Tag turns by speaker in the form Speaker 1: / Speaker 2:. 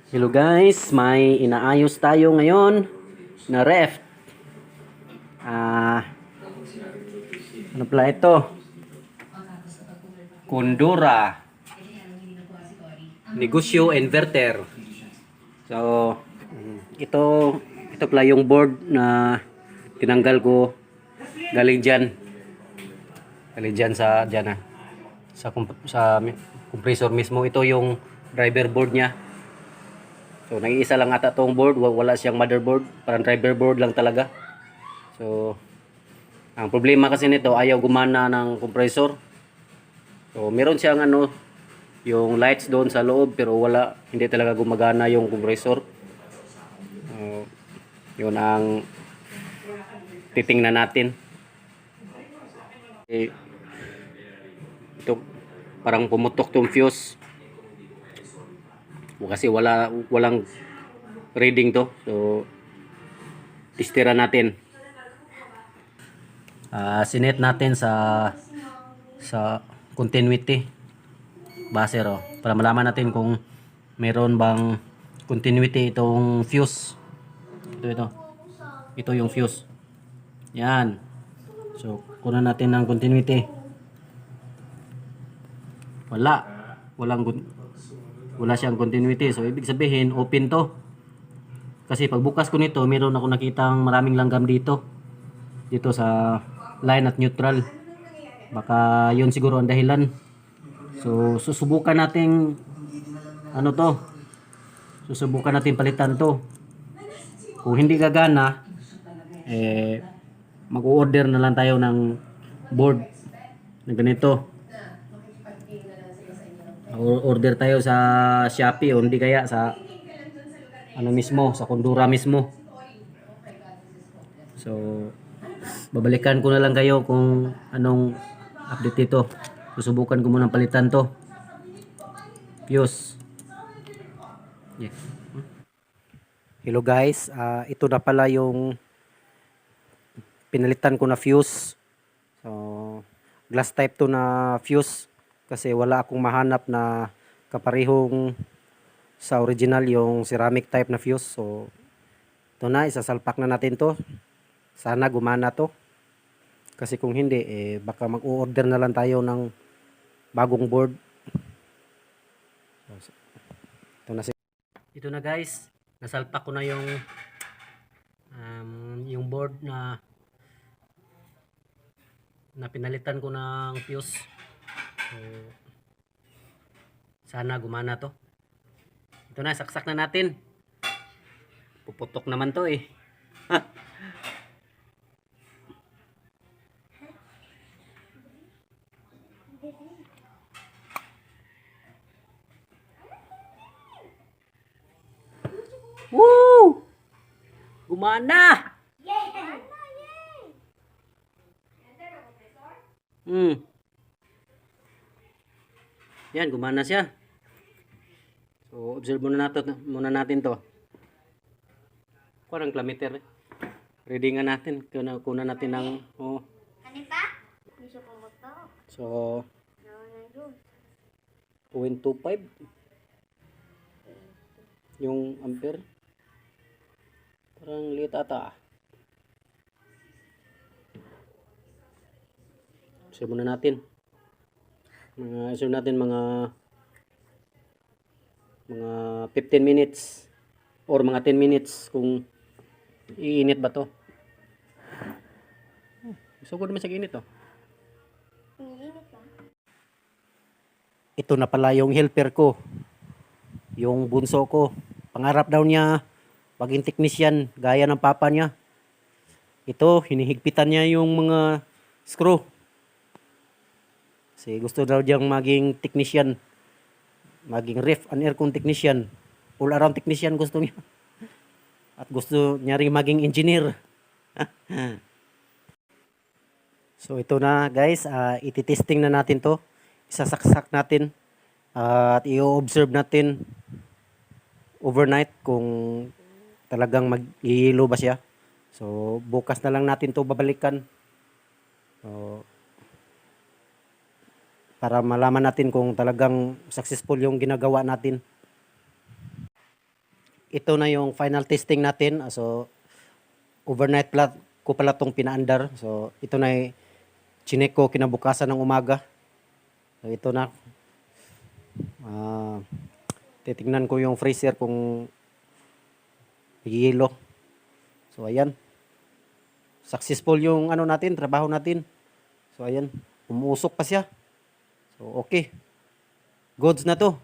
Speaker 1: Hello guys, may inaayos tayo ngayon na ref. Ah, ano pala ito? Kondura Negosyo Inverter. So, ito ito pala yung board na tinanggal ko galing diyan. Galing diyan sa diyan sa compressor mismo. Ito yung driver board niya. So, nag-iisa lang ata tong board, wala siyang motherboard, parang driver board lang talaga. So, ang problema kasi nito, ayaw gumana ng compressor. So, meron siyang yung lights doon sa loob, pero hindi talaga gumagana yung compressor. Yun ang titingnan natin. Eh, ito, parang pumutok tong fuse. Kasi walang reading to. So, testira natin. Sinet natin sa continuity base para malaman natin kung meron bang continuity itong fuse. Ito yung fuse. Yan. So, kunan natin ng continuity. Wala siyang continuity. So, ibig sabihin open to. Kasi pagbukas ko nito, meron ako nakitang maraming langgam dito sa line at neutral. Baka yun siguro ang dahilan. So, susubukan natin susubukan natin palitan to. Kung hindi gagana, mag-order na lang tayo ng board na ganito. Order tayo sa Shopee o hindi kaya sa sa Kondura mismo. So, babalikan ko na lang kayo kung anong update ito. Susubukan ko muna palitan to. Fuse. Yeah. Hello guys, ito na pala yung pinalitan ko na fuse. So, glass type to na fuse kasi wala akong mahanap na kaparehong sa original yung ceramic type na fuse. So, ito na, isasalpak na natin to. Sana gumana to. Kasi kung hindi, baka mag-order na lang tayo ng bagong board. So, ito na guys, nasalpak ko na yung board na pinalitan ko ng fuse. So, sana gumana to. Ito na, saksak na natin. Puputok naman to eh. Woo! Gumana! Yan, gumana siya. So, observe muna natin to. Parang kilometer. Readingan natin. Kuna natin ng so, 0.25 yung ampere. Parang liit ata. Observe muna natin. Observe natin mga 15 minutes or mga 10 minutes kung iinit ba to. Sugod naman sa init to. Ito na pala yung helper ko. Yung bunso ko. Pangarap daw niya maging technician gaya ng papa niya. Ito, hinihigpitan niya yung mga screw. Kasi gusto daw diyang maging technician. Maging ref and aircon technician. All around technician gusto niya. At gusto niya rin maging engineer. So ito na guys, ititesting na natin to. Isasaksak natin at i-observe natin overnight kung talagang mag-ihilo ba siya. So bukas na lang natin to babalikan. So, para malaman natin kung talagang successful yung ginagawa natin. ito na yung final testing natin. So, overnight ko pala itong pinaandar. So, ito na yung chinek ko kinabukasan ng umaga. So, ito na. Titingnan ko yung freezer kung hilo. So, ayan. Successful yung ano natin, trabaho natin. So, ayan. Umuusok pa siya. So, okay. Goods na to.